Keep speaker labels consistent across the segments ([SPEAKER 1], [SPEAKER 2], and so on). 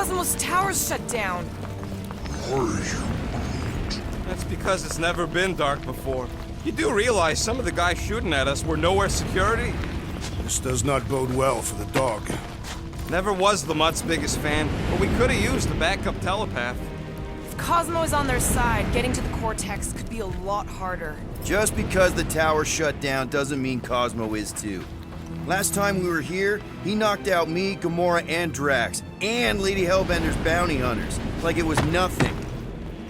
[SPEAKER 1] Cosmos Tower's shut down.
[SPEAKER 2] That's because it's never been dark before. You do realize some of the guys shooting at us were nowhere security?
[SPEAKER 3] This does not bode well for the dog.
[SPEAKER 2] Never was the Mutt's biggest fan, but we could have used a backup telepath.
[SPEAKER 1] If Cosmo is on their side, getting to the Cortex could be a lot harder.
[SPEAKER 4] Just because the tower shut down doesn't mean Cosmo is too. Last time we were here, he knocked out me, Gamora, and Drax, and Lady Hellbender's bounty hunters, like it was nothing.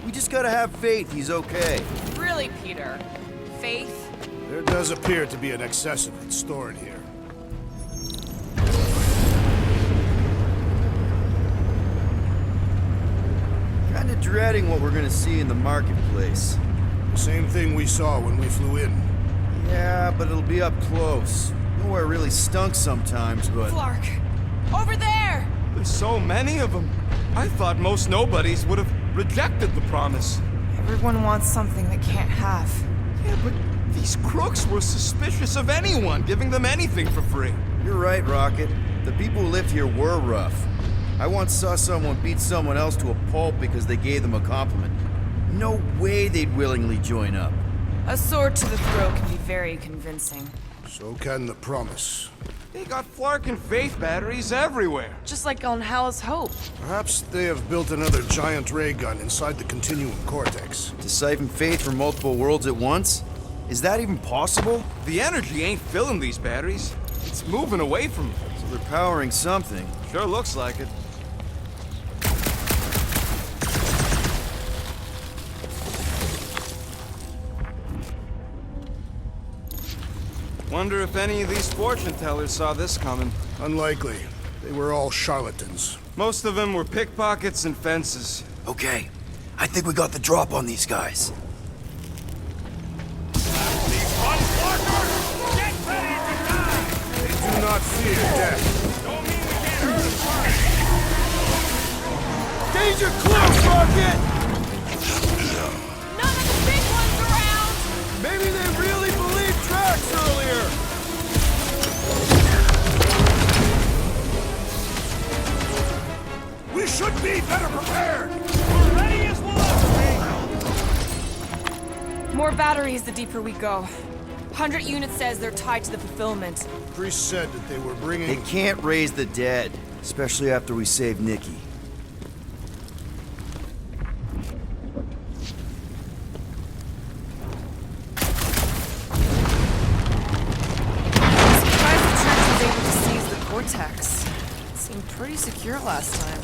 [SPEAKER 4] We just gotta have faith he's okay.
[SPEAKER 1] Really, Peter? Faith?
[SPEAKER 3] There does appear to be an excess of it stored here.
[SPEAKER 4] Kinda dreading what we're gonna see in the marketplace.
[SPEAKER 3] The same thing we saw when we flew in.
[SPEAKER 4] Yeah, but it'll be up close. Nowhere really stunk sometimes, but...
[SPEAKER 1] Flark! Over there!
[SPEAKER 2] There's so many of them. I thought most nobodies would have rejected the promise.
[SPEAKER 1] Everyone wants something they can't have.
[SPEAKER 2] Yeah, but these crooks were suspicious of anyone giving them anything for free.
[SPEAKER 4] You're right, Rocket. The people who lived here were rough. I once saw someone beat someone else to a pulp because they gave them a compliment. No way they'd willingly join up.
[SPEAKER 1] A sword to the throat can be very convincing.
[SPEAKER 3] So can the promise.
[SPEAKER 2] They got Flark and Faith batteries everywhere.
[SPEAKER 1] Just like on Hala's Hope.
[SPEAKER 3] Perhaps they have built another giant ray gun inside the Continuum Cortex.
[SPEAKER 4] To siphon faith from multiple worlds at once? Is that even possible?
[SPEAKER 2] The energy ain't filling these batteries. It's moving away from them.
[SPEAKER 4] So they're powering something.
[SPEAKER 2] Sure looks like it. Wonder if any of these fortune tellers saw this coming.
[SPEAKER 3] Unlikely. They were all charlatans.
[SPEAKER 2] Most of them were pickpockets and fences.
[SPEAKER 4] Okay, I think we got the drop on these guys.
[SPEAKER 3] They do not fear death.
[SPEAKER 4] Danger close, Rocket!
[SPEAKER 1] None of the big ones around!
[SPEAKER 4] Maybe they really believed Drax earlier!
[SPEAKER 3] We should be better prepared!
[SPEAKER 2] We're ready as one!
[SPEAKER 1] More batteries the deeper we go. 100 units says they're tied to the fulfillment.
[SPEAKER 3] Priest said that they were bringing...
[SPEAKER 4] They can't raise the dead, especially after we save Nikki.
[SPEAKER 1] Surprised the church was able to seize the Cortex. It seemed pretty secure last time.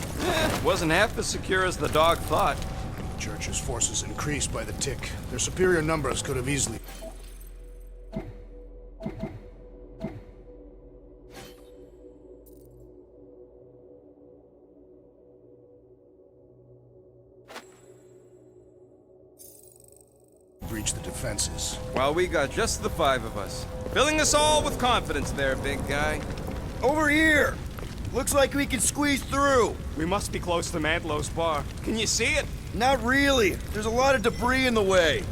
[SPEAKER 2] Wasn't half as secure as the dog thought.
[SPEAKER 3] The Church's forces increased by the tick. Their superior numbers could have easily... breach the defenses.
[SPEAKER 2] While we got just the 5 of us. Filling us all with confidence there, big guy.
[SPEAKER 4] Over here! Looks like we can squeeze through.
[SPEAKER 2] We must be close to Mantlo's bar. Can you see it?
[SPEAKER 4] Not really. There's a lot of debris in the way.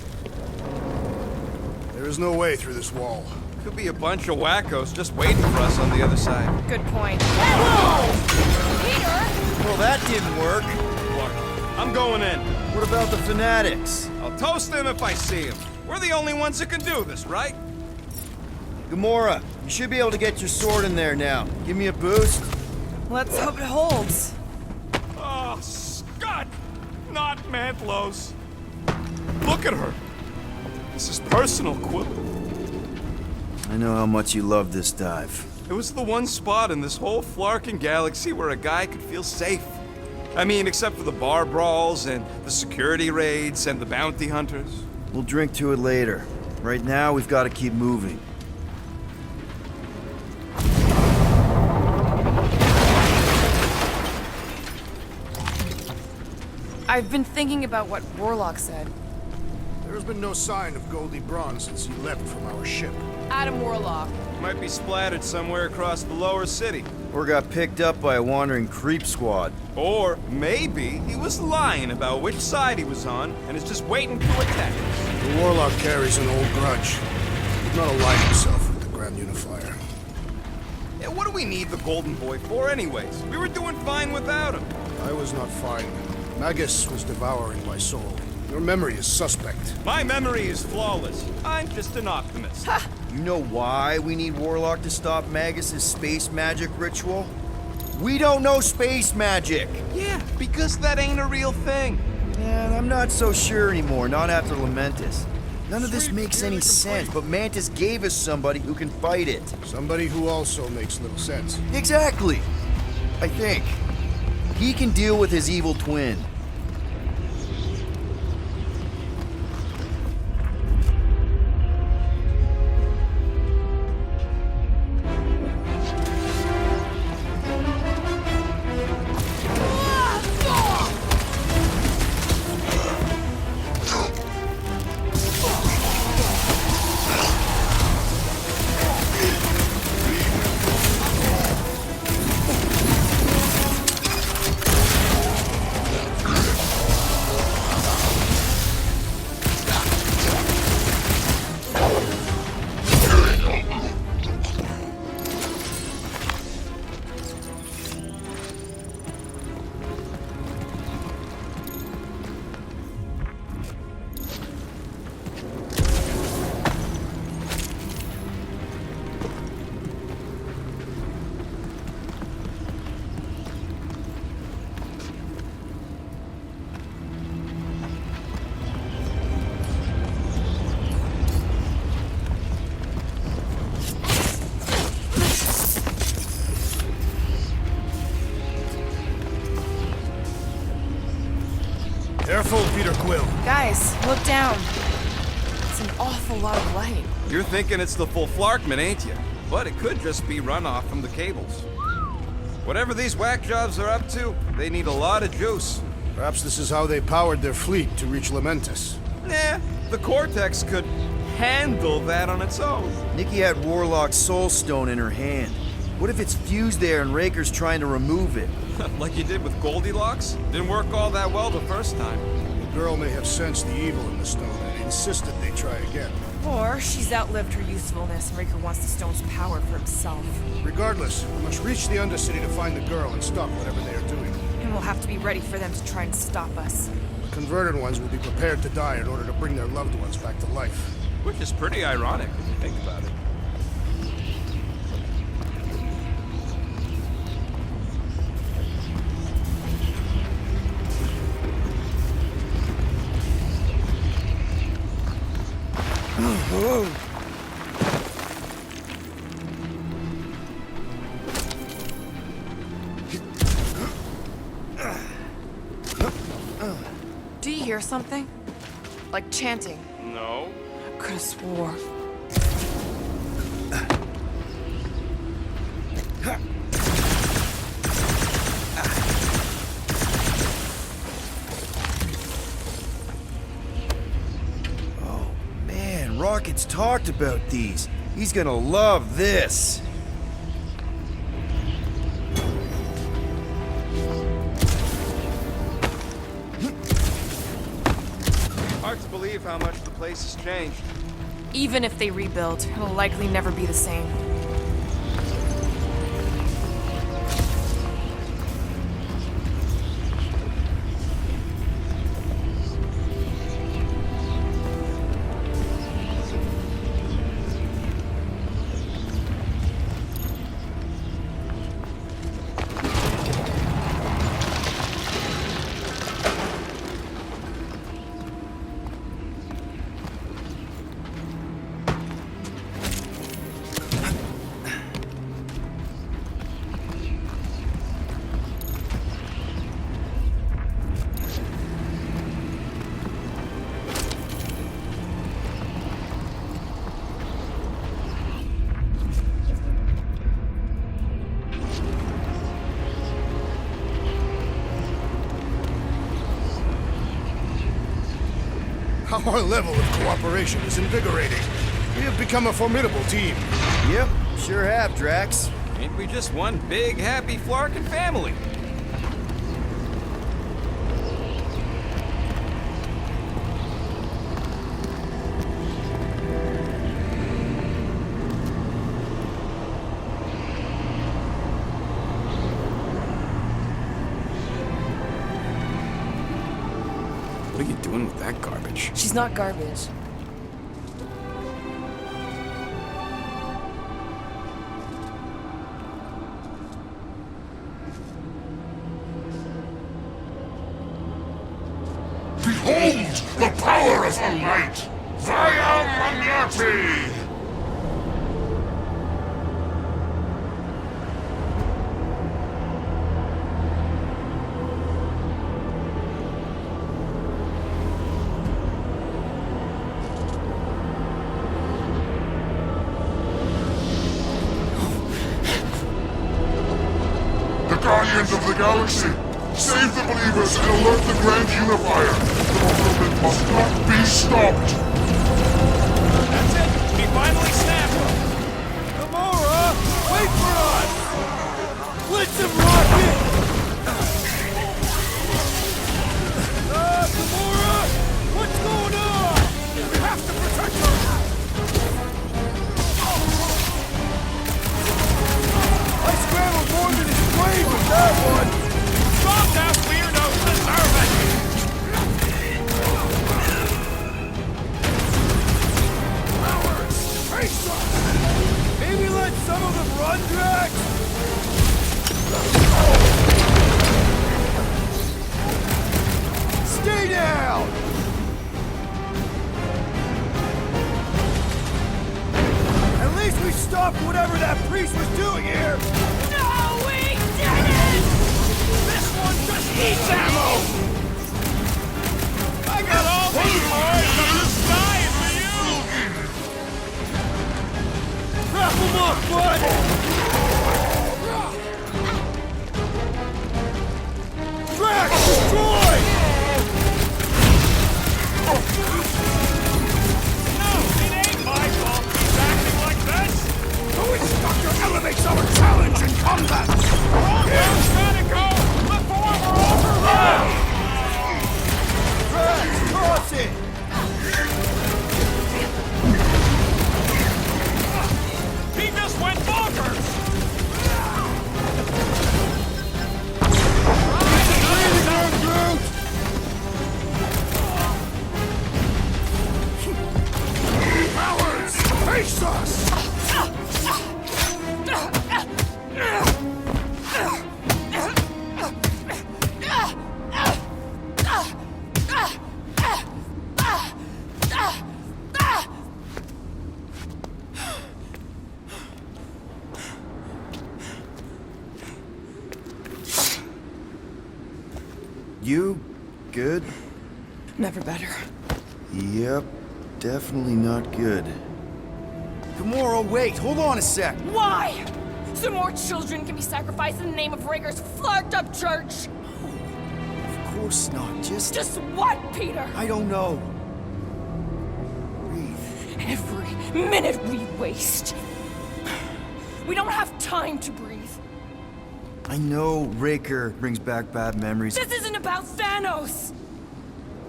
[SPEAKER 3] There is no way through this wall.
[SPEAKER 2] Could be a bunch of wackos just waiting for us on the other side.
[SPEAKER 1] Good point. Peter!
[SPEAKER 4] Well, that didn't work.
[SPEAKER 2] Look, I'm going in.
[SPEAKER 4] What about the fanatics?
[SPEAKER 2] I'll toast them if I see them. We're the only ones that can do this, right?
[SPEAKER 4] Gamora, you should be able to get your sword in there now. Give me a boost.
[SPEAKER 1] Let's hope it holds.
[SPEAKER 2] Oh, Scott! Not Mantlo's. Look at her. This is personal, Quill.
[SPEAKER 4] I know how much you love this dive.
[SPEAKER 2] It was the one spot in this whole Flarkin galaxy where a guy could feel safe. I mean, except for the bar brawls and the security raids and the bounty hunters.
[SPEAKER 4] We'll drink to it later. Right now, we've got to keep moving.
[SPEAKER 1] I've been thinking about what Warlock said.
[SPEAKER 3] There has been no sign of Goldie Braun since he left from our ship.
[SPEAKER 1] Adam Warlock.
[SPEAKER 2] Might be splattered somewhere across the lower city.
[SPEAKER 4] Or got picked up by a wandering creep squad.
[SPEAKER 2] Or maybe he was lying about which side he was on and is just waiting to attack us.
[SPEAKER 3] The Warlock carries an old grudge. He did not align himself with the Grand Unifier.
[SPEAKER 2] Yeah, what do we need the Golden Boy for anyways? We were doing fine without him.
[SPEAKER 3] I was not fine. Magus was devouring my soul. Your memory is suspect.
[SPEAKER 2] My memory is flawless. I'm just an optimist.
[SPEAKER 4] You know why we need Warlock to stop Magus' space magic ritual? We don't know space magic!
[SPEAKER 2] Yeah, because that ain't a real thing.
[SPEAKER 4] And I'm not so sure anymore, not after Lamentus. None of this
[SPEAKER 2] Sweet,
[SPEAKER 4] makes
[SPEAKER 2] you're
[SPEAKER 4] any
[SPEAKER 2] the
[SPEAKER 4] sense, but Mantis gave us somebody who can fight it.
[SPEAKER 3] Somebody who also makes little sense.
[SPEAKER 4] Exactly! I think. He can deal with his evil twin.
[SPEAKER 3] Careful, Peter Quill.
[SPEAKER 1] Guys, look down. It's an awful lot of light.
[SPEAKER 2] You're thinking it's the full Flarkman, ain't you? But it could just be runoff from the cables. Whatever these whack jobs are up to, they need a lot of juice.
[SPEAKER 3] Perhaps this is how they powered their fleet to reach Lamentus.
[SPEAKER 2] Nah, the Cortex could handle that on its own.
[SPEAKER 4] Nikki had Warlock's soul stone in her hand. What if it's fused there and Raker's trying to remove it?
[SPEAKER 2] Like you did with Goldilocks? Didn't work all that well the first time.
[SPEAKER 3] The girl may have sensed the evil in the stone and insisted they try again.
[SPEAKER 1] Or she's outlived her usefulness and Raker wants the stone's power for himself.
[SPEAKER 3] Regardless, we must reach the Undercity to find the girl and stop whatever they are doing.
[SPEAKER 1] And we'll have to be ready for them to try and stop us.
[SPEAKER 3] The converted ones will be prepared to die in order to bring their loved ones back to life.
[SPEAKER 2] Which is pretty ironic when you think about it.
[SPEAKER 1] Do you hear something? Like chanting.
[SPEAKER 2] No.
[SPEAKER 1] I could have swore.
[SPEAKER 4] Oh, man, Rocket's talked about these. He's gonna love this.
[SPEAKER 2] Hard to believe how much the place has changed.
[SPEAKER 1] Even if they rebuild, it'll likely never be the same.
[SPEAKER 3] Our level of cooperation is invigorating. We have become a formidable team.
[SPEAKER 4] Yep, sure have, Drax.
[SPEAKER 2] Ain't we just one big, happy Flarkin family? are you doing with that garbage?
[SPEAKER 1] She's not garbage.
[SPEAKER 5] Behold the power of the light! Vaya Magnati! The Guardians of the Galaxy! Save the believers and alert the Grand Unifier! The movement must not be stopped!
[SPEAKER 2] That's it! We finally snapped!
[SPEAKER 3] Gamora! Wait for us! Blitz him, Rocket! Gamora! What's going on? We have to protect her! I scrambled more than his brain with that one!
[SPEAKER 2] Stop that weirdo! Deserve it!
[SPEAKER 3] Face us! Maybe let some of them run, Drax? Stay down! At least we stopped whatever that priest was doing here!
[SPEAKER 1] No, we didn't!
[SPEAKER 2] This one just needs ammo! I got all these boys! I'm just dying for you!
[SPEAKER 3] Wrap him up, bud! Drax, destroy!
[SPEAKER 2] No, it ain't my fault he's acting like this!
[SPEAKER 3] Who instructor elevates our challenge in combat?
[SPEAKER 2] Where's gotta go before we're overrun!
[SPEAKER 3] Drax, toss it!
[SPEAKER 2] He just went bonkers!
[SPEAKER 3] Cowards! Face us!
[SPEAKER 4] You good?
[SPEAKER 1] Never better.
[SPEAKER 4] Yep, definitely not good. Gamora, wait, hold on a sec.
[SPEAKER 6] Why? So more children can be sacrificed in the name of Raker's flarked up church?
[SPEAKER 4] Of course not,
[SPEAKER 6] Just what, Peter?
[SPEAKER 4] I don't know. Breathe.
[SPEAKER 6] Every minute we waste. We don't have time to breathe.
[SPEAKER 4] I know Raker brings back bad memories.
[SPEAKER 6] This isn't about Thanos.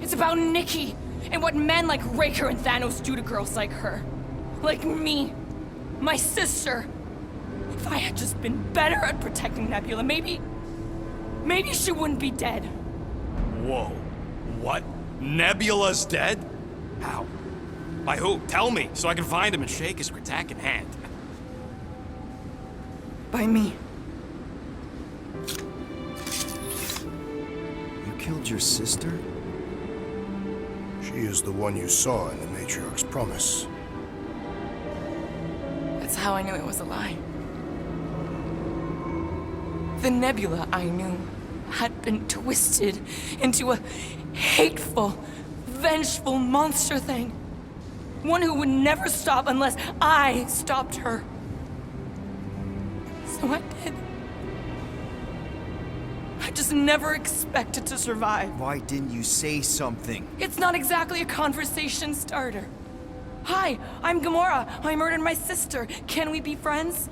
[SPEAKER 6] It's about Nikki and what men like Raker and Thanos do to girls like her. Like me. My sister. If I had just been better at protecting Nebula, maybe she wouldn't be dead.
[SPEAKER 2] Whoa. What? Nebula's dead? How? By who? Tell me, so I can find him and shake his Kratak in hand.
[SPEAKER 1] By me.
[SPEAKER 4] You killed your sister?
[SPEAKER 3] She is the one you saw in the Matriarch's promise.
[SPEAKER 1] That's how I knew it was a lie. The Nebula I knew had been twisted into a hateful, vengeful monster thing. One who would never stop unless I stopped her. So I did. I just never expected to survive.
[SPEAKER 4] Why didn't you say something?
[SPEAKER 1] It's not exactly a conversation starter. Hi, I'm Gamora. I murdered my sister. Can we be friends?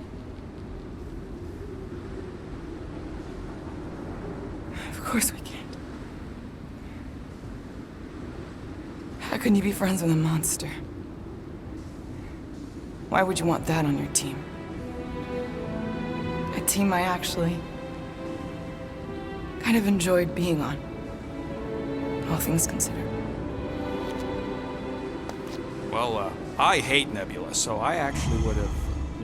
[SPEAKER 1] Of course we can't. How can you be friends with a monster? Why would you want that on your team? A team I actually kind of enjoyed being on, all things considered.
[SPEAKER 2] Well, I hate Nebula, so I actually would have...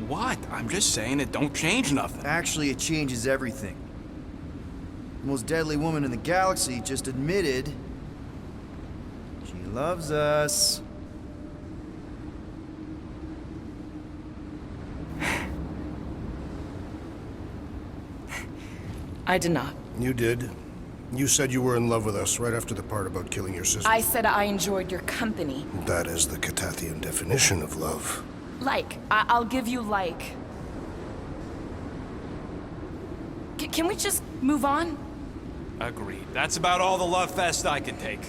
[SPEAKER 2] What? I'm just saying it don't change nothing.
[SPEAKER 4] Actually, it changes everything. The most deadly woman in the galaxy just admitted she loves us.
[SPEAKER 1] I did not.
[SPEAKER 3] You did. You said you were in love with us right after the part about killing your sister.
[SPEAKER 1] I said I enjoyed your company.
[SPEAKER 3] That is the Catathian definition of love.
[SPEAKER 1] Like. I'll give you like. Can we just move on?
[SPEAKER 2] Agreed. That's about all the love fest I can take.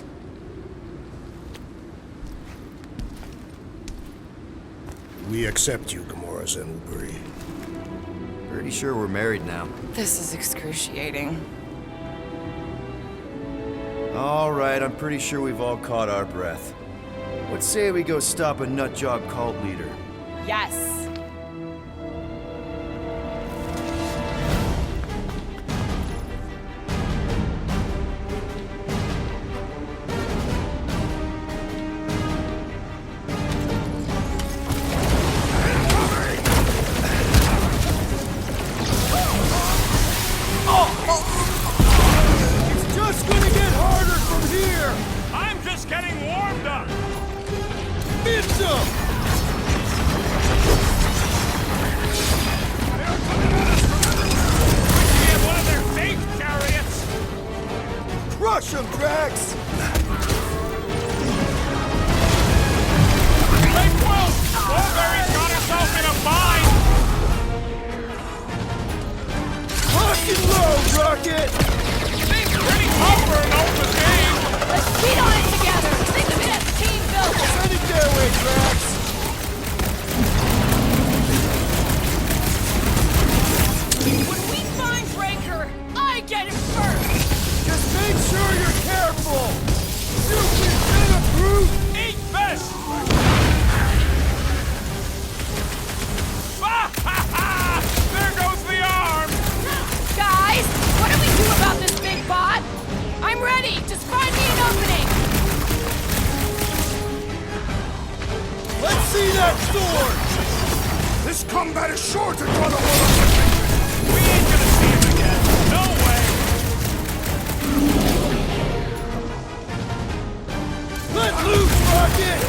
[SPEAKER 3] We accept you, Gamora Zenuburi.
[SPEAKER 4] Pretty sure we're married now.
[SPEAKER 1] This is excruciating.
[SPEAKER 4] All right, I'm pretty sure we've all caught our breath. Let's say we go stop a nutjob cult leader.
[SPEAKER 1] Yes.
[SPEAKER 4] It's just gonna get harder from here!
[SPEAKER 2] I'm just getting warmed up!
[SPEAKER 4] It's up!
[SPEAKER 2] One of their fake chariots!
[SPEAKER 4] Crush him, Drax!
[SPEAKER 2] Hey, Quill! Wolverine's got herself in a bind!
[SPEAKER 4] Rock and roll, Rocket!
[SPEAKER 2] Seems pretty tough for an open game!
[SPEAKER 1] Let's beat on it together. Think of it as team building.
[SPEAKER 4] Send it their way, Drax!
[SPEAKER 1] When we find Raker, I get him first.
[SPEAKER 4] Just make sure you're careful! Stupid venom brute!
[SPEAKER 2] Eat this! There goes the arm!
[SPEAKER 1] Guys, what do we do about this big bot? I'm ready. Just find me an opening.
[SPEAKER 4] Let's see that sword!
[SPEAKER 3] This combat is sure to draw the world.
[SPEAKER 2] We ain't gonna see him again! No way!
[SPEAKER 4] Let loose, Rocket!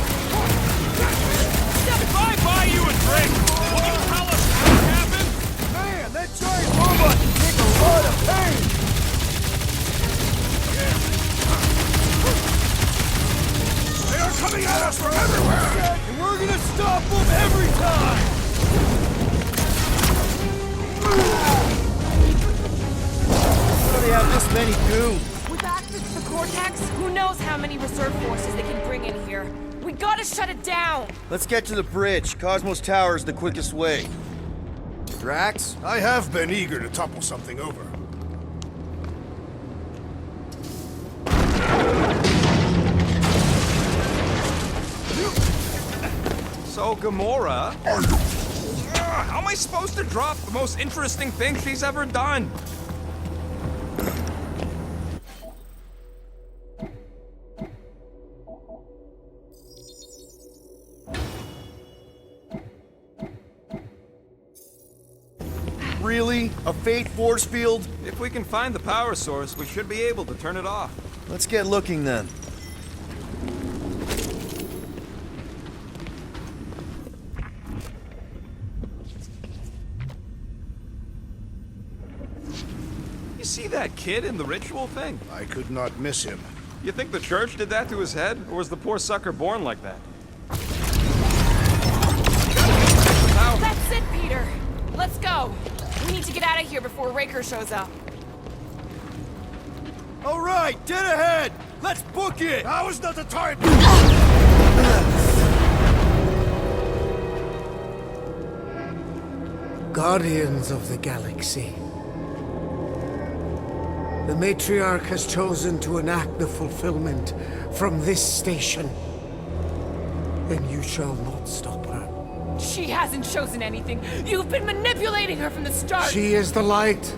[SPEAKER 2] If I buy you a drink, will you tell us what happened?
[SPEAKER 4] Man, that giant robot can take a lot of pain!
[SPEAKER 3] They are coming at us from everywhere!
[SPEAKER 4] And we're gonna stop them every time! How do they have this many goons?
[SPEAKER 6] With access to the Cortex, who knows how many reserve forces they can bring in here. We gotta shut it down!
[SPEAKER 4] Let's get to the bridge. Cosmos Tower is the quickest way. Drax?
[SPEAKER 3] I have been eager to topple something over.
[SPEAKER 2] So, Gamora... how am I supposed to drop the most interesting thing she's ever done?
[SPEAKER 4] Really? A fate force field?
[SPEAKER 2] If we can find the power source, we should be able to turn it off.
[SPEAKER 4] Let's get looking then.
[SPEAKER 2] You see that kid in the ritual thing?
[SPEAKER 3] I could not miss him.
[SPEAKER 2] You think the church did that to his head, or was the poor sucker born like that? Now,
[SPEAKER 6] That's it, Peter! Let's go! We need to get out of here before Raker shows up.
[SPEAKER 4] All right, dead ahead! Let's book it!
[SPEAKER 3] Now is not the time!
[SPEAKER 7] Guardians of the Galaxy. The Matriarch has chosen to enact the fulfillment from this station. And you shall not stop her.
[SPEAKER 6] She hasn't chosen anything. You've been manipulating her from the start.
[SPEAKER 7] She is the light.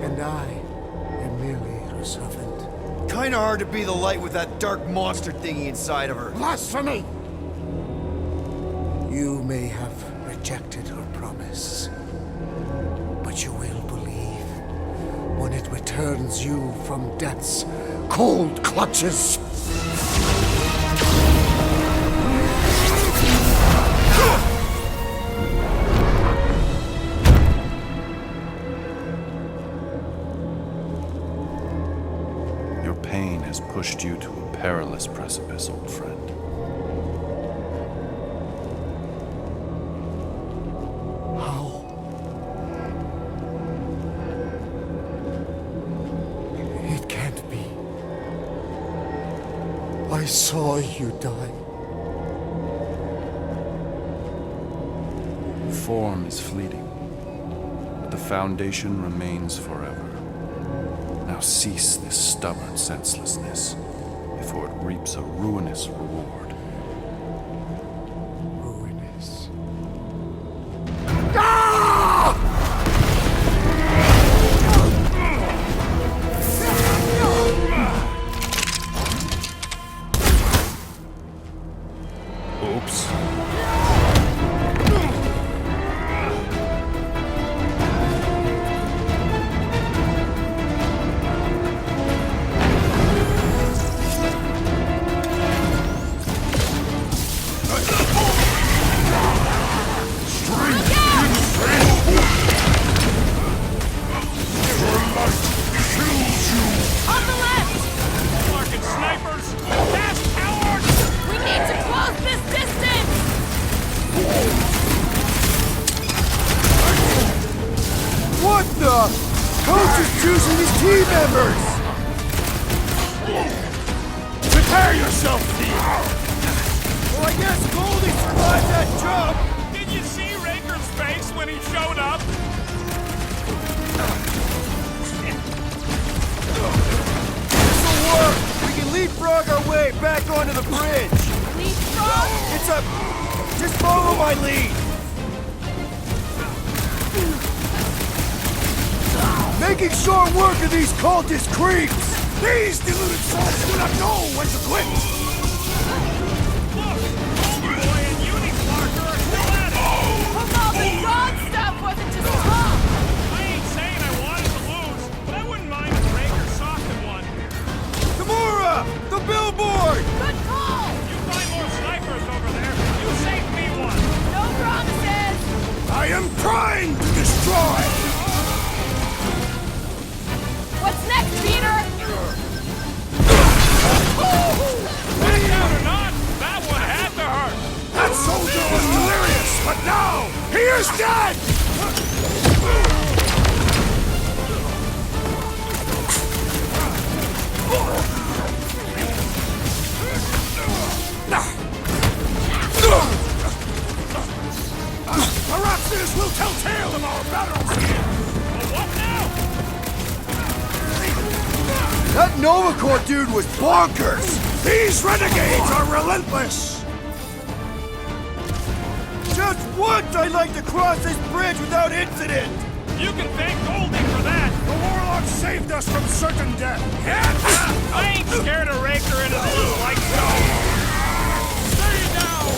[SPEAKER 7] And I am merely her servant.
[SPEAKER 4] Kinda hard to be the light with that dark monster thingy inside of her.
[SPEAKER 7] Blasphemy! You may have rejected her promise, but you will believe when it returns you from death's cold clutches.
[SPEAKER 8] Your pain has pushed you to a perilous precipice, old friend.
[SPEAKER 7] How? It can't be. I saw you die.
[SPEAKER 8] Form is fleeting, but the foundation remains forever. Now cease this stubborn senselessness, before it reaps a ruinous reward.
[SPEAKER 7] Ruinous.
[SPEAKER 8] Oops.
[SPEAKER 6] On the left!
[SPEAKER 2] Fucking snipers! Fast, coward!
[SPEAKER 6] We need to close this distance!
[SPEAKER 4] What the? Coach is choosing his team members!
[SPEAKER 2] Prepare yourself, Steve!
[SPEAKER 4] Well, I guess Goldie survived that jump!
[SPEAKER 2] Did you see Raker's face when he showed up?
[SPEAKER 4] This'll work! We can leapfrog our way back onto the bridge!
[SPEAKER 6] Leapfrog?
[SPEAKER 4] It's a... Just follow my lead! Making short work of these cultist creeps! These deluded souls do not know when to quit!
[SPEAKER 2] Look! Boy and Uniplarker are still at it!
[SPEAKER 6] Hope all the dog stuff wasn't just talk!
[SPEAKER 2] I ain't saying I wanted to lose, but I wouldn't mind if Raker softened one.
[SPEAKER 4] Gamora! The billboard!
[SPEAKER 6] Good call!
[SPEAKER 2] You find more snipers over there, you save me one!
[SPEAKER 6] No promises!
[SPEAKER 3] I am trying to destroy!
[SPEAKER 6] What's next, Peter?
[SPEAKER 2] Back out or not, that one had to hurt!
[SPEAKER 3] That soldier was delirious, but now he is dead! Perhaps this will tell tale of our battles here!
[SPEAKER 2] Well, what now?
[SPEAKER 4] That Nova Corps dude was bonkers!
[SPEAKER 3] These renegades are relentless!
[SPEAKER 4] Just once I'd like to cross this bridge without incident!
[SPEAKER 2] You can thank Goldie for that!
[SPEAKER 3] The warlock saved us from certain death!
[SPEAKER 2] I ain't scared of Raker and his little light show! Stay down!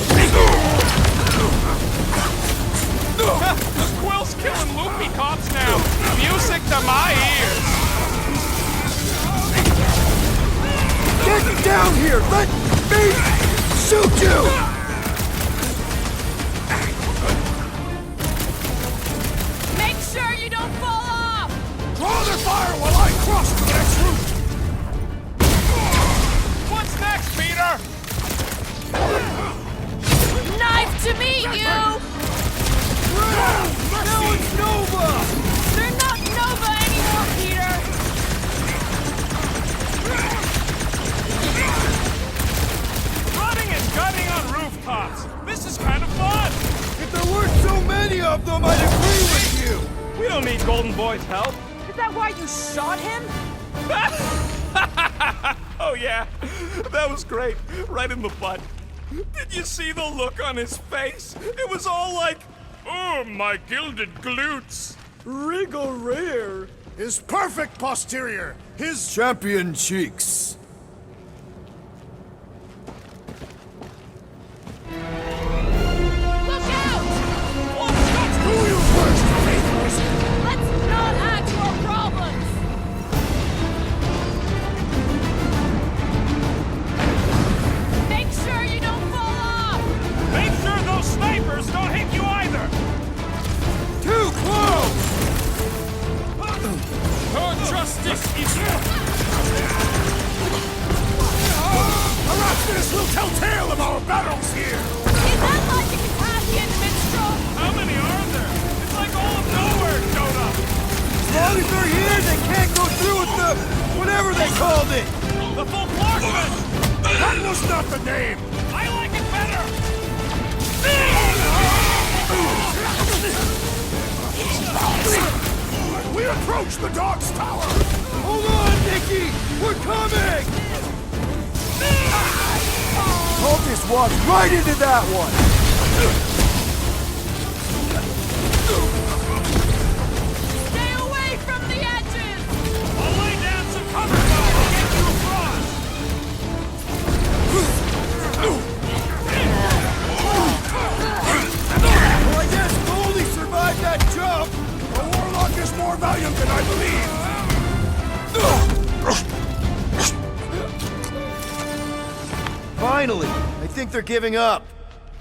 [SPEAKER 2] Quill's killing loopy cops now! Music to my ears!
[SPEAKER 4] Get down here! Let me shoot you!
[SPEAKER 6] Make sure you don't fall off!
[SPEAKER 3] Draw their fire while I cross to the next route!
[SPEAKER 2] What's next, Peter?
[SPEAKER 6] Nice to meet you!
[SPEAKER 4] No, it's Nova!
[SPEAKER 6] They're not Nova anymore, Peter!
[SPEAKER 2] Running and gunning on rooftops! This is kind of fun!
[SPEAKER 4] If there weren't so many of them, I'd agree with you!
[SPEAKER 2] We don't need Golden Boy's help!
[SPEAKER 6] Is that why you shot him?
[SPEAKER 2] Oh yeah, that was great. Right in the butt. Did you see the look on his face? It was all like, oh, my gilded glutes.
[SPEAKER 3] Regal rear! His perfect posterior! His...
[SPEAKER 4] Champion cheeks. ship! Whatever they called it!
[SPEAKER 9] The full Flarkman!
[SPEAKER 3] That was not the name!
[SPEAKER 9] I like it better!
[SPEAKER 3] We approach the Dog's Tower!
[SPEAKER 4] Hold on, Nicky! We're coming! Cultist walked right into that one!
[SPEAKER 6] Stay away from the edges!
[SPEAKER 9] I'll lay down some cover fire to get you across!
[SPEAKER 4] Well, I guess Goldie survived that jump!
[SPEAKER 3] The Warlock is more valiant than I believe!
[SPEAKER 4] Finally! I think they're giving up.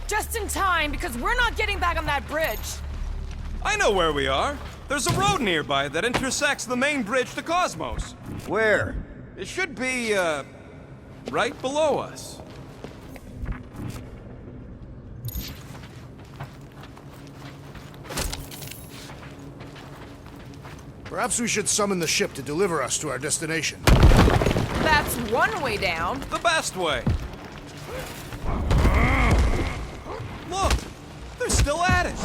[SPEAKER 6] Just in time, because we're not getting back on that bridge.
[SPEAKER 2] I know where we are. There's a road nearby that intersects the main bridge to Cosmos.
[SPEAKER 4] Where?
[SPEAKER 2] It should be, right below us.
[SPEAKER 3] Perhaps we should summon the ship to deliver us to our destination.
[SPEAKER 6] That's one way down.
[SPEAKER 2] The best way. Look! They're still at it!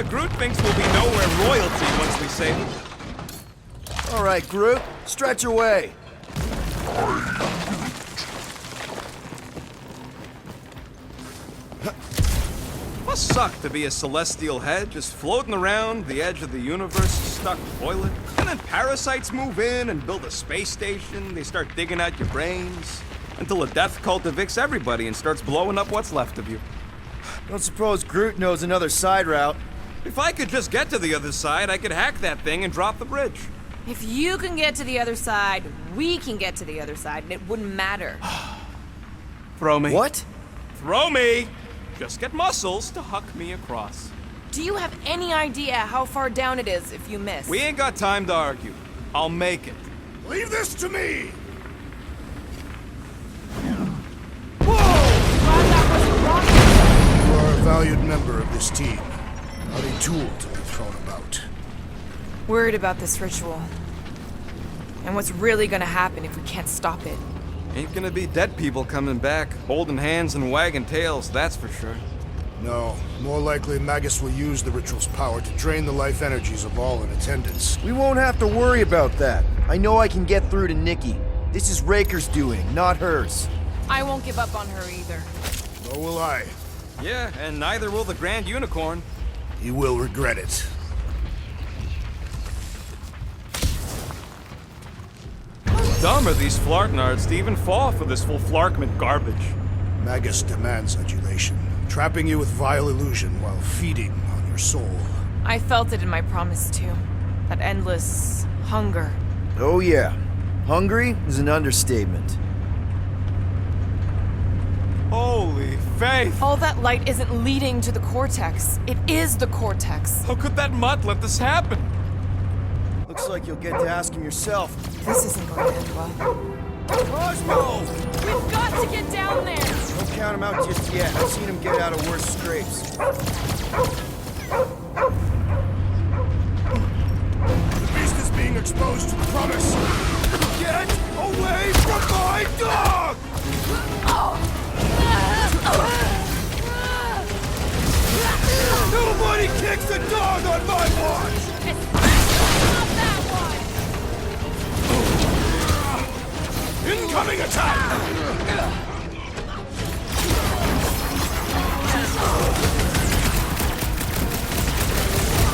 [SPEAKER 2] Groot thinks we'll be nowhere royalty once we save him.
[SPEAKER 4] All right, Groot, stretch away.
[SPEAKER 2] Must suck to be a celestial head just floating around the edge of the universe stuck toilet. And then parasites move in and build a space station. They start digging out your brains. Until a death cult evicts everybody and starts blowing up what's left of you.
[SPEAKER 4] Don't suppose Groot knows another side route.
[SPEAKER 2] If I could just get to the other side, I could hack that thing and drop the bridge.
[SPEAKER 6] If you can get to the other side, we can get to the other side, and it wouldn't matter.
[SPEAKER 2] Throw me.
[SPEAKER 4] What?
[SPEAKER 2] Throw me! Just get muscles to huck me across.
[SPEAKER 6] Do you have any idea how far down it is if you miss?
[SPEAKER 2] We ain't got time to argue. I'll make it.
[SPEAKER 3] Leave this to me!
[SPEAKER 6] Glad that wasn't rocket.
[SPEAKER 3] You are a valued member of this team, not a tool to be thrown about.
[SPEAKER 6] Worried about this ritual. And what's really gonna happen if we can't stop it.
[SPEAKER 2] Ain't gonna be dead people coming back, holding hands and wagging tails, that's for sure.
[SPEAKER 3] No, more likely Magus will use the ritual's power to drain the life energies of all in attendance.
[SPEAKER 4] We won't have to worry about that. I know I can get through to Nikki. This is Raker's doing, not hers.
[SPEAKER 6] I won't give up on her either.
[SPEAKER 3] Nor will I.
[SPEAKER 2] Yeah, and neither will the Grand Unicorn.
[SPEAKER 3] He will regret it.
[SPEAKER 2] Dumb are these Flarknards to even fall for this full Flarkman garbage.
[SPEAKER 3] Magus demands adulation, trapping you with vile illusion while feeding on your soul.
[SPEAKER 6] I felt it in my promise too. That endless hunger.
[SPEAKER 4] Oh yeah. Hungry is an understatement.
[SPEAKER 2] Holy faith!
[SPEAKER 6] All that light isn't leading to the Cortex. It is the Cortex.
[SPEAKER 2] How could that mutt let this happen?
[SPEAKER 4] Looks like you'll get to ask him yourself.
[SPEAKER 6] This isn't going to end well.
[SPEAKER 4] Cosmo!
[SPEAKER 6] We've got to get down there!
[SPEAKER 4] Don't count him out just yet. I've seen him get out of worse scrapes.
[SPEAKER 3] The beast is being exposed to the promise.
[SPEAKER 4] Get away from my dog! Nobody kicks a dog on my watch!
[SPEAKER 6] Not that one!
[SPEAKER 3] Incoming attack!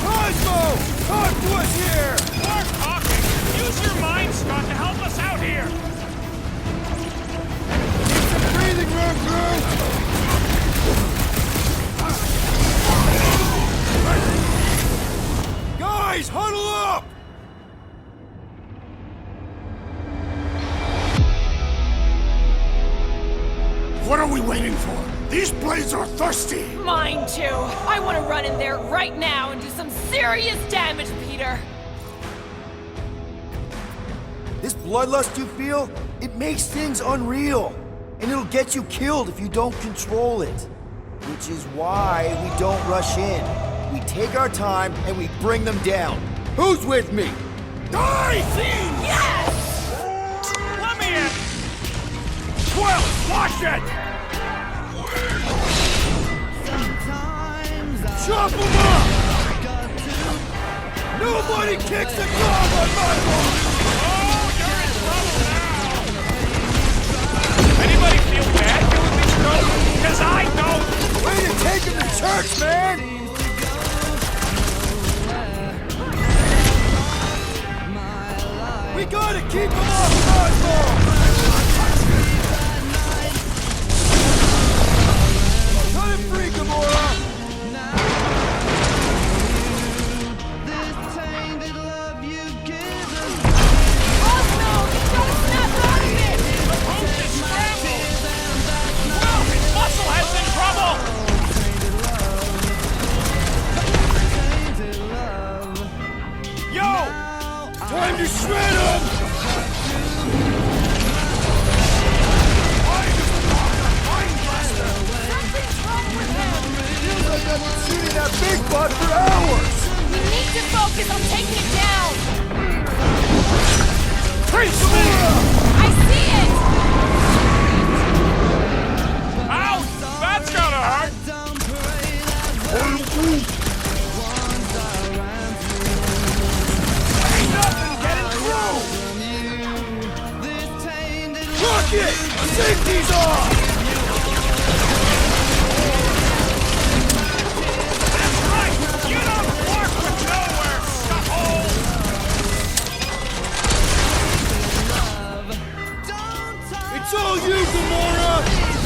[SPEAKER 4] Cosmo! Talk to us here!
[SPEAKER 9] Start talking! Use your mind, Scott, to help us out here!
[SPEAKER 4] Breathing room, Groot! Guys, huddle up!
[SPEAKER 3] What are we waiting for? These blades are thirsty!
[SPEAKER 6] Mine too. I want to run in there right now and do some serious damage, Peter.
[SPEAKER 4] This bloodlust you feel, it makes things unreal. And it'll get you killed if you don't control it. Which is why we don't rush in. we take our time and we bring them down. Who's with me?
[SPEAKER 3] Die, fiends!
[SPEAKER 9] Let me in!
[SPEAKER 3] 12, watch it! Chop them up! Nobody kicks a dog on my lawn!
[SPEAKER 9] Oh, you're in trouble now! Anybody feel bad doing these jokes? Because I don't!
[SPEAKER 3] Way to take him to church, man! We gotta keep him off Cosmo! Cut him free, Gamora!
[SPEAKER 9] Muscle head's in trouble!
[SPEAKER 3] Yo! Time to shred him! Feels like I've been shooting that big butt for hours!
[SPEAKER 6] We need to focus on taking it down!
[SPEAKER 9] Priest me!
[SPEAKER 6] I see it!
[SPEAKER 9] Ouch! That's gonna hurt!
[SPEAKER 3] Ain't nothing getting through! Rocket! Safety's off!
[SPEAKER 9] That's right! You don't work with nowhere, scuffle!
[SPEAKER 3] It's all you, Gamora!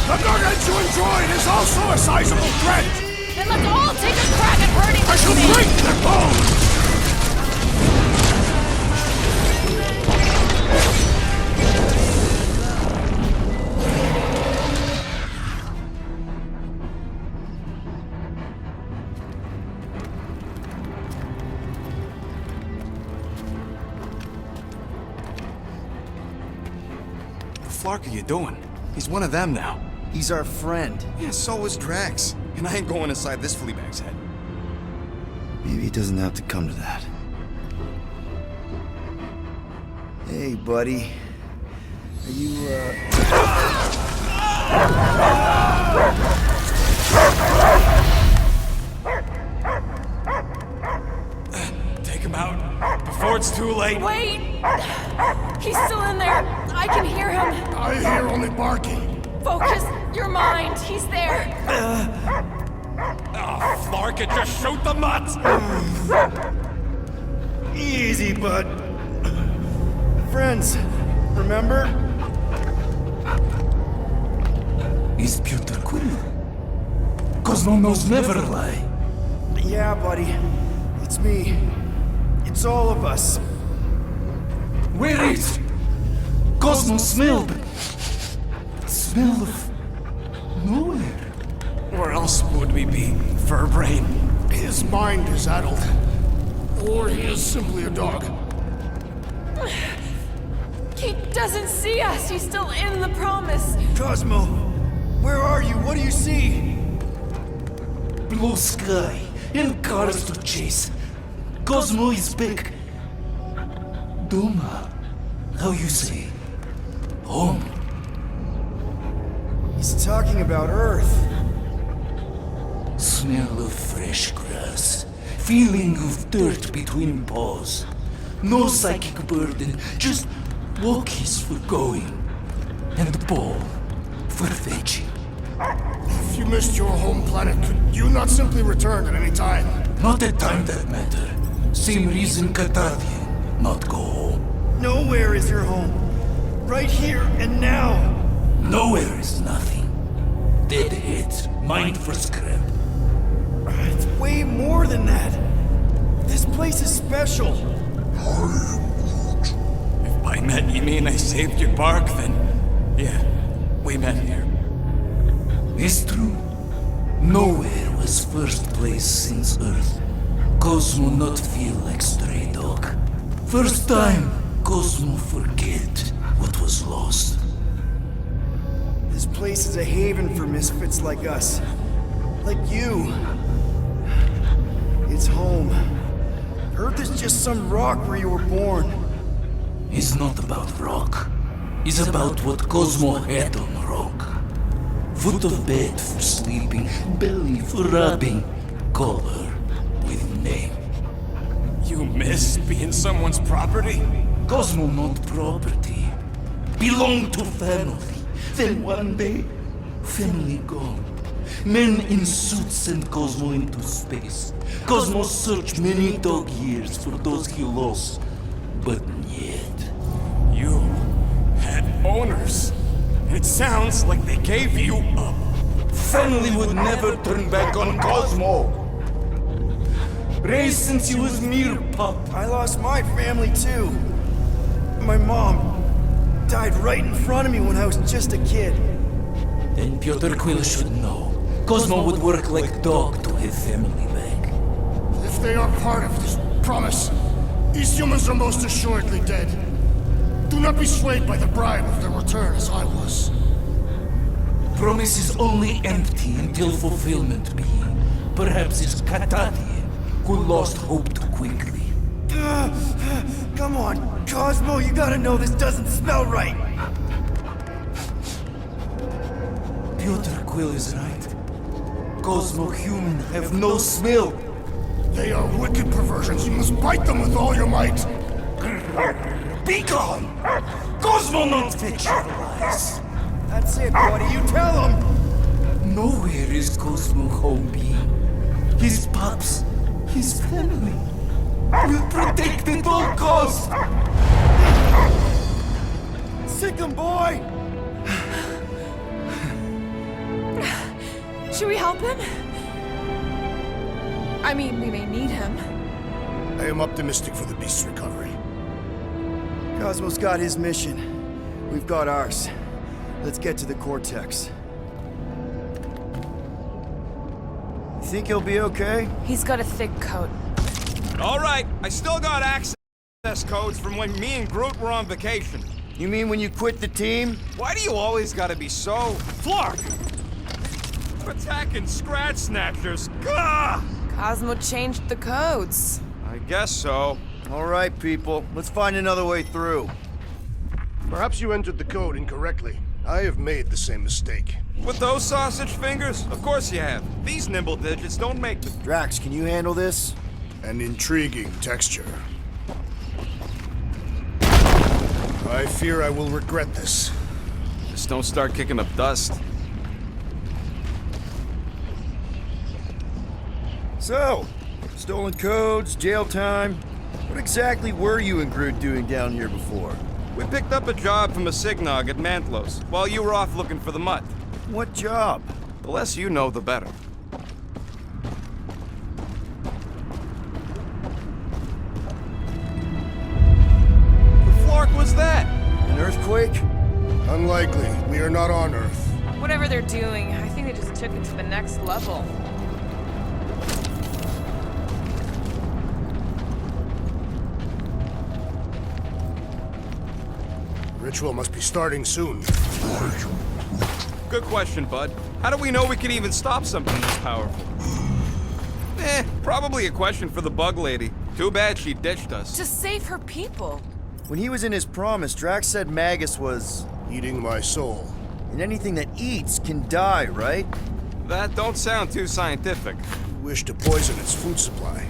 [SPEAKER 3] The Gargantuan droid is also a sizable threat!
[SPEAKER 6] Then let's all take a crack at hurting
[SPEAKER 3] I
[SPEAKER 6] this
[SPEAKER 3] shall
[SPEAKER 6] thing!
[SPEAKER 3] break their bones!
[SPEAKER 2] What the flark are you doing? He's one of them now.
[SPEAKER 4] He's our friend.
[SPEAKER 2] Yeah, so was Drax. And I ain't going inside this flea bag's head.
[SPEAKER 4] Maybe it doesn't have to come to that. Hey, buddy. Are you,
[SPEAKER 2] Take him out before it's too late.
[SPEAKER 6] Wait! He's still in there! I can hear him!
[SPEAKER 3] I hear only barking.
[SPEAKER 6] Focus your mind! He's there!
[SPEAKER 2] Oh, flark it, just shoot the mutts!
[SPEAKER 4] Easy, bud. Friends, remember?
[SPEAKER 10] Is Peter Quill? Cosmo knows never lie.
[SPEAKER 4] Yeah, buddy. It's me. It's all of us.
[SPEAKER 10] Where is Cosmo smelled? Smell of nowhere.
[SPEAKER 2] Where else would we be, Furbrain?
[SPEAKER 3] His mind is addled. Or he is simply a dog.
[SPEAKER 6] He doesn't see us! He's still in the promise!
[SPEAKER 4] Cosmo, where are you? What do you see?
[SPEAKER 10] Blue sky and cars to chase. Cosmo is back. Doma, how you say? Home.
[SPEAKER 4] He's talking about Earth.
[SPEAKER 10] Smell of fresh grass. Feeling of dirt between paws. No psychic burden, just walkies for going. And the ball for fetching.
[SPEAKER 3] If you missed your home planet, could you not simply return at any time?
[SPEAKER 10] Not a time that matter. Same reason Katardia not go home.
[SPEAKER 4] Nowhere is your home. Right here and now.
[SPEAKER 10] Nowhere is nothing. Dead heads, mind for scrap.
[SPEAKER 4] It's way more than that. This place is special.
[SPEAKER 2] If by met you mean I saved your bark, then yeah, we met here.
[SPEAKER 10] It's true. Nowhere was first place since Earth. Cosmo not feel like stray dog. First time, Cosmo forget what was lost.
[SPEAKER 4] This place is a haven for misfits like us. Like you. It's home. Earth is just some rock where you were born.
[SPEAKER 10] It's not about rock. It's about what Cosmo had on rock. Foot of bed for sleeping, belly for rubbing, color with name.
[SPEAKER 9] You miss being someone's property?
[SPEAKER 10] Cosmo not property. Belong to family. Then one day, family gone. Men in suits send Cosmo into space. Cosmo searched many dog years for those he lost, but yet.
[SPEAKER 9] You had owners. It sounds like they gave you up.
[SPEAKER 10] Family would never turn back on Cosmo. Raised since he was mere pup.
[SPEAKER 4] I lost my family too. My mom died right in front of me when I was just a kid.
[SPEAKER 10] Then Piotr Quill should know. Cosmo would work like dog to have family back.
[SPEAKER 3] If they are part of this promise, these humans are most assuredly dead. Do not be swayed by the bribe of their return as I was.
[SPEAKER 10] Promise is only empty until fulfillment be. Perhaps it's Katati who lost hope too quickly.
[SPEAKER 4] Come on, Cosmo, you gotta know this doesn't smell right.
[SPEAKER 10] Piotr Quill is right. Cosmo human have no smell.
[SPEAKER 3] They are wicked perversions. You must bite them with all your might.
[SPEAKER 10] Be gone! Cosmo not fit your lies.
[SPEAKER 4] That's it, buddy. You tell him.
[SPEAKER 10] Nowhere is Cosmo home being. His pups, his family, will protect at all costs.
[SPEAKER 4] Sick him, boy.
[SPEAKER 6] Should we help him? I mean, we may need him.
[SPEAKER 3] I am optimistic for the beast's recovery.
[SPEAKER 4] Cosmo's got his mission. We've got ours. Let's get to the Cortex. You think he'll be okay?
[SPEAKER 6] He's got a thick coat.
[SPEAKER 2] All right, I still got access codes from when me and Groot were on vacation.
[SPEAKER 4] You mean when you quit the team?
[SPEAKER 2] Why do you always gotta be so... Flark! Attacking Scratch Snatchers. Gah!
[SPEAKER 6] Cosmo changed the codes.
[SPEAKER 2] I guess so.
[SPEAKER 4] All right, people. Let's find another way through.
[SPEAKER 3] Perhaps you entered the code incorrectly. I have made the same mistake.
[SPEAKER 2] With those sausage fingers? Of course you have. These nimble digits don't make the...
[SPEAKER 4] Drax, can you handle this?
[SPEAKER 3] An intriguing texture. I fear I will regret this.
[SPEAKER 2] Just don't start kicking up dust.
[SPEAKER 4] So, stolen codes, jail time. What exactly were you and Groot doing down here before?
[SPEAKER 2] We picked up a job from a Signog at Mantlos, while you were off looking for the mutt.
[SPEAKER 4] What job?
[SPEAKER 2] The less you know, the better. What flark was that?
[SPEAKER 4] An earthquake?
[SPEAKER 3] Unlikely. We are not on Earth.
[SPEAKER 6] Whatever they're doing, I think they just took it to the next level.
[SPEAKER 3] Ritual must be starting soon.
[SPEAKER 2] Good question, bud. How do we know we can even stop something this powerful? Probably a question for the bug lady. Too bad she ditched us.
[SPEAKER 6] To save her people.
[SPEAKER 4] When he was in his promise, Drax said Magus was...
[SPEAKER 3] Eating my soul.
[SPEAKER 4] And anything that eats can die, right?
[SPEAKER 2] That don't sound too scientific.
[SPEAKER 3] You wish to poison its food supply.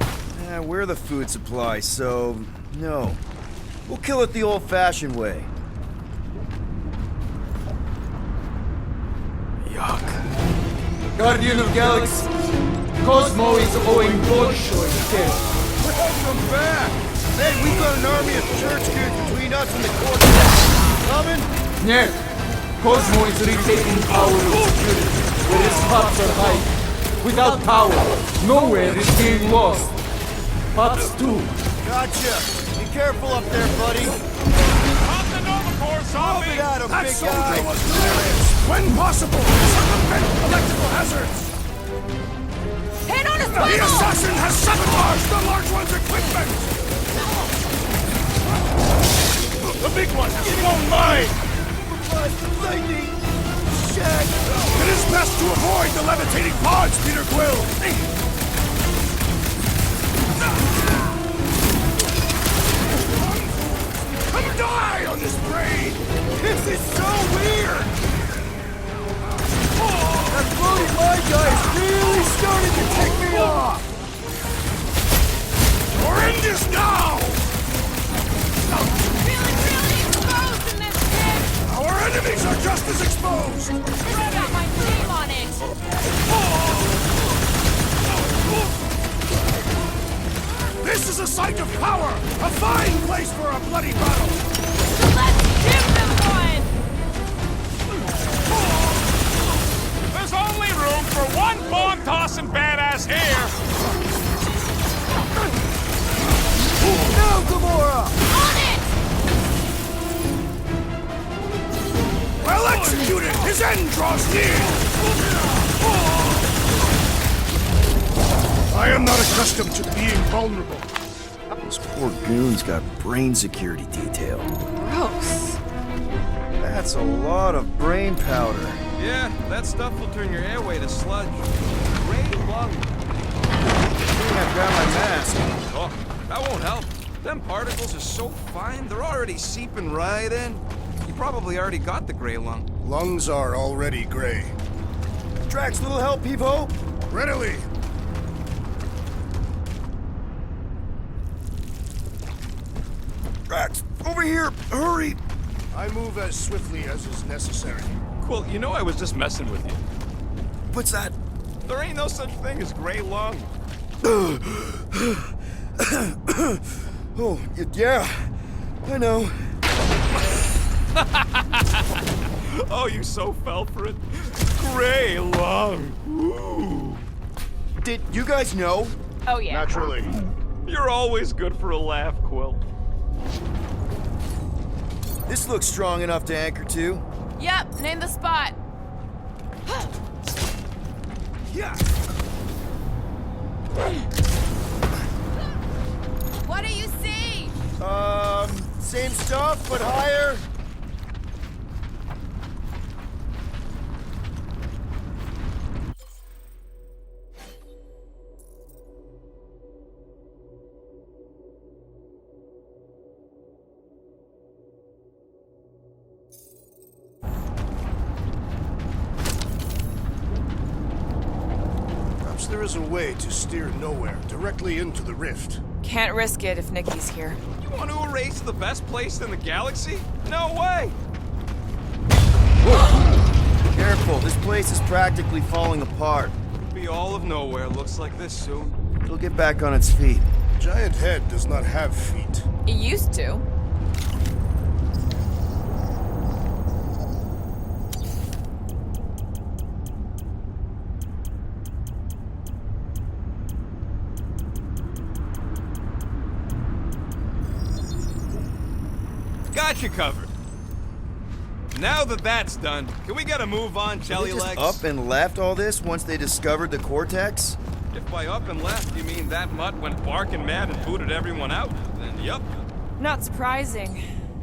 [SPEAKER 4] We're the food supply, so... no. We'll kill it the old-fashioned way.
[SPEAKER 10] Guardian of Galaxy, Cosmo is owing Bolshoi death.
[SPEAKER 4] Welcome back! Hey, we've got an army of church kids between us and the Cortex. Coming?
[SPEAKER 10] Нет, Cosmo is retaking power and security, where his pups are hiding. Without power, nowhere is being lost. Pups too.
[SPEAKER 4] Gotcha. Be careful up there, buddy.
[SPEAKER 9] Pop the Nova Corps,
[SPEAKER 4] Move
[SPEAKER 9] zombie!
[SPEAKER 4] it at him,
[SPEAKER 3] That
[SPEAKER 4] big
[SPEAKER 3] soldier
[SPEAKER 4] guy!
[SPEAKER 3] was delirious. When possible, circumvent electrical hazards.
[SPEAKER 6] Hit on his
[SPEAKER 3] The assassin has sabotaged the large one's equipment. The big one has blown mine.
[SPEAKER 4] Lightning! Shag!
[SPEAKER 3] It is best to avoid the levitating pods, Peter Quill.
[SPEAKER 4] This is so weird! That floating my guy is really starting to tick me off!
[SPEAKER 3] We're in this now!
[SPEAKER 6] Really exposed in this pit!
[SPEAKER 3] Our enemies are just as exposed!
[SPEAKER 6] It's got my name on it!
[SPEAKER 3] This is a site of power! A fine place for a bloody battle!
[SPEAKER 6] Let's give them one!
[SPEAKER 9] There's only room for one bomb-tossing badass here!
[SPEAKER 4] Now, Gamora!
[SPEAKER 6] On it!
[SPEAKER 3] Well executed! His end draws near! I am not accustomed to being vulnerable.
[SPEAKER 4] Those poor goons got brain security detail.
[SPEAKER 1] Gross.
[SPEAKER 4] That's a lot of brain powder.
[SPEAKER 2] Yeah, that stuff will turn your airway to sludge. Gray lung.
[SPEAKER 4] I've got my mask.
[SPEAKER 2] Oh, that won't help. Them particles are so fine, they're already seeping right in. You probably already got the gray lung.
[SPEAKER 3] Lungs are already gray.
[SPEAKER 4] Drax, little help, Peepo?
[SPEAKER 3] Readily!
[SPEAKER 4] Drax, over here! Hurry!
[SPEAKER 3] I move as swiftly as is necessary.
[SPEAKER 2] Quill, you know I was just messing with you.
[SPEAKER 4] What's that?
[SPEAKER 2] There ain't no such thing as gray lung.
[SPEAKER 4] Oh, yeah. I know.
[SPEAKER 2] Oh, you so fell for it. Gray lung. Ooh.
[SPEAKER 4] Did you guys know?
[SPEAKER 6] Oh yeah.
[SPEAKER 3] Naturally.
[SPEAKER 2] You're always good for a laugh, Quill.
[SPEAKER 4] This looks strong enough to anchor to.
[SPEAKER 6] Yep, name the spot.
[SPEAKER 4] Yeah.
[SPEAKER 6] What do you see?
[SPEAKER 4] Same stuff, but higher.
[SPEAKER 3] Perhaps there is a way to steer nowhere directly into the rift.
[SPEAKER 1] Can't risk it if Nikki's here.
[SPEAKER 2] You want to erase the best place in the galaxy? No way!
[SPEAKER 4] Careful, this place is practically falling apart.
[SPEAKER 2] Be all of nowhere looks like this soon.
[SPEAKER 4] It'll get back on its feet.
[SPEAKER 3] Giant head does not have feet.
[SPEAKER 1] It used to.
[SPEAKER 2] Got you covered. Now that that's done, can we get a move on,
[SPEAKER 4] They
[SPEAKER 2] Jelly
[SPEAKER 4] just
[SPEAKER 2] Legs?
[SPEAKER 4] up and left all this once they discovered the Cortex?
[SPEAKER 2] If by up and left you mean that mutt went barking mad and booted everyone out, then yup.
[SPEAKER 1] Not surprising.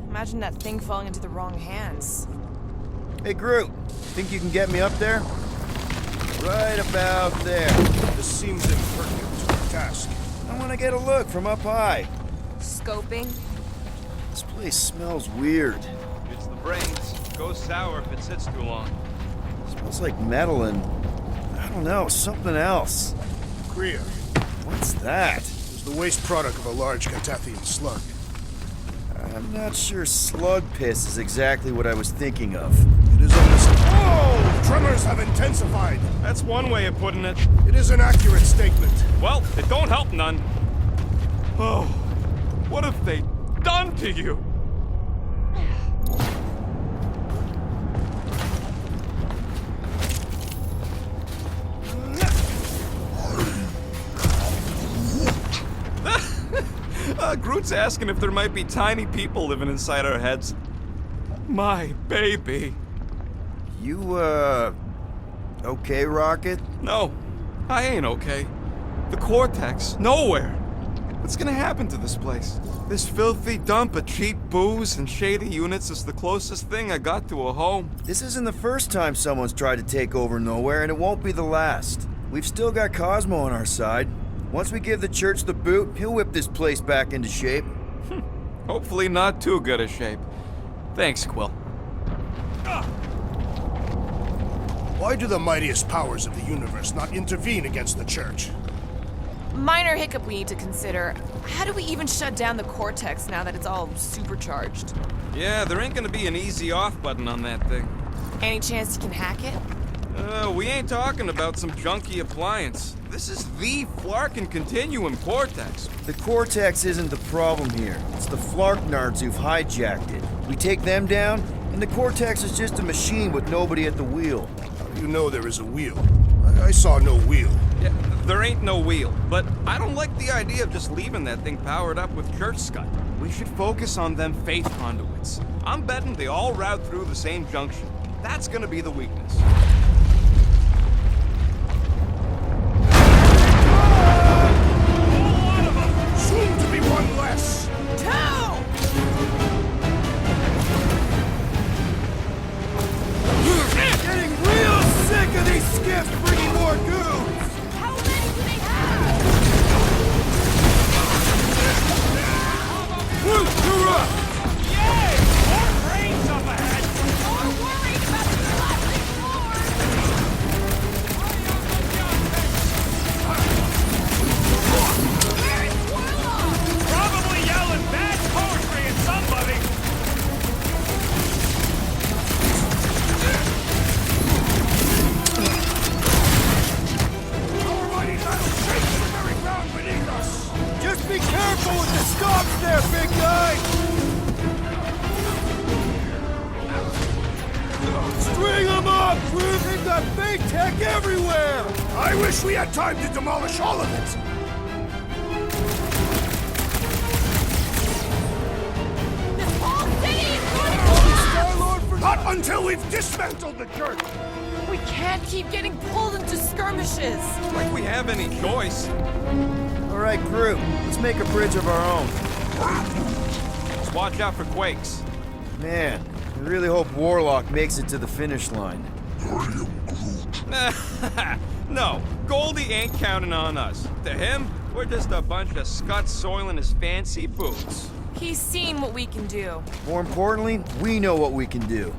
[SPEAKER 1] Imagine that thing falling into the wrong hands.
[SPEAKER 4] Hey, Groot, think you can get me up there? Right about there.
[SPEAKER 3] This seems impertinent to the task.
[SPEAKER 4] I want to get a look from up high.
[SPEAKER 1] Scoping?
[SPEAKER 4] This place smells weird.
[SPEAKER 2] It's the brains. Goes sour if it sits too long.
[SPEAKER 4] Smells like metal and, I don't know, something else.
[SPEAKER 3] Kriya
[SPEAKER 4] What's that?
[SPEAKER 3] is the waste product of a large Catathian slug.
[SPEAKER 4] I'm not sure slug piss is exactly what I was thinking of.
[SPEAKER 3] It is unmistakable. Oh! Tremors have intensified.
[SPEAKER 2] That's one way of putting it.
[SPEAKER 3] It is an accurate statement.
[SPEAKER 2] Well, it don't help none. Oh, what have they done to you? Groot's asking if there might be tiny people living inside our heads. My baby.
[SPEAKER 4] You, okay, Rocket?
[SPEAKER 2] No, I ain't okay. The Cortex, nowhere. What's gonna happen to this place? This filthy dump of cheap booze and shady units is the closest thing I got to a home.
[SPEAKER 4] This isn't the first time someone's tried to take over Nowhere, and it won't be the last. We've still got Cosmo on our side. Once we give the church the boot, he'll whip this place back into shape.
[SPEAKER 2] Hopefully not too good a shape. Thanks, Quill.
[SPEAKER 3] Why do the mightiest powers of the universe not intervene against the Church?
[SPEAKER 6] Minor hiccup we need to consider. How do we even shut down the Cortex now that it's all supercharged?
[SPEAKER 2] Yeah, there ain't gonna be an easy off button on that thing.
[SPEAKER 6] Any chance you can hack it?
[SPEAKER 2] We ain't talking about some junky appliance. This is the Flarkin Continuum Cortex.
[SPEAKER 4] The Cortex isn't the problem here. It's the Flarknards who've hijacked it. We take them down, and the Cortex is just a machine with nobody at the wheel.
[SPEAKER 3] How do you know there is a wheel? I saw no wheel.
[SPEAKER 2] Yeah, there ain't no wheel, but I don't like the idea of just leaving that thing powered up with church scud. We should focus on them faith conduits. I'm betting they all route through the same junction. That's gonna be the weakness.
[SPEAKER 3] Soon to be one less.
[SPEAKER 4] Getting real sick of these skips bringing more goons!
[SPEAKER 6] How many do they have?
[SPEAKER 9] Yay! More brains up ahead!
[SPEAKER 6] More worried about the collapsing floor! Where's Warlock?
[SPEAKER 9] Probably yelling bad poetry at somebody!
[SPEAKER 3] Our mighty battle shakes the very ground beneath us.
[SPEAKER 4] Just be careful with the stops there, big guy! String them up! We've got fake tech everywhere!
[SPEAKER 3] I wish we had time to demolish all of it.
[SPEAKER 6] This whole city is going to collapse!
[SPEAKER 3] Not until we've dismantled the church.
[SPEAKER 6] We can't keep getting pulled into skirmishes!
[SPEAKER 2] Like we have any choice.
[SPEAKER 4] All right, crew, let's make a bridge of our own.
[SPEAKER 2] Just watch out for quakes.
[SPEAKER 4] Man, I really hope Warlock makes it to the finish line.
[SPEAKER 2] No, Goldie ain't counting on us. To him, we're just a bunch of scuts soiling his fancy boots.
[SPEAKER 6] He's seen what we can do.
[SPEAKER 4] More importantly, we know what we can do.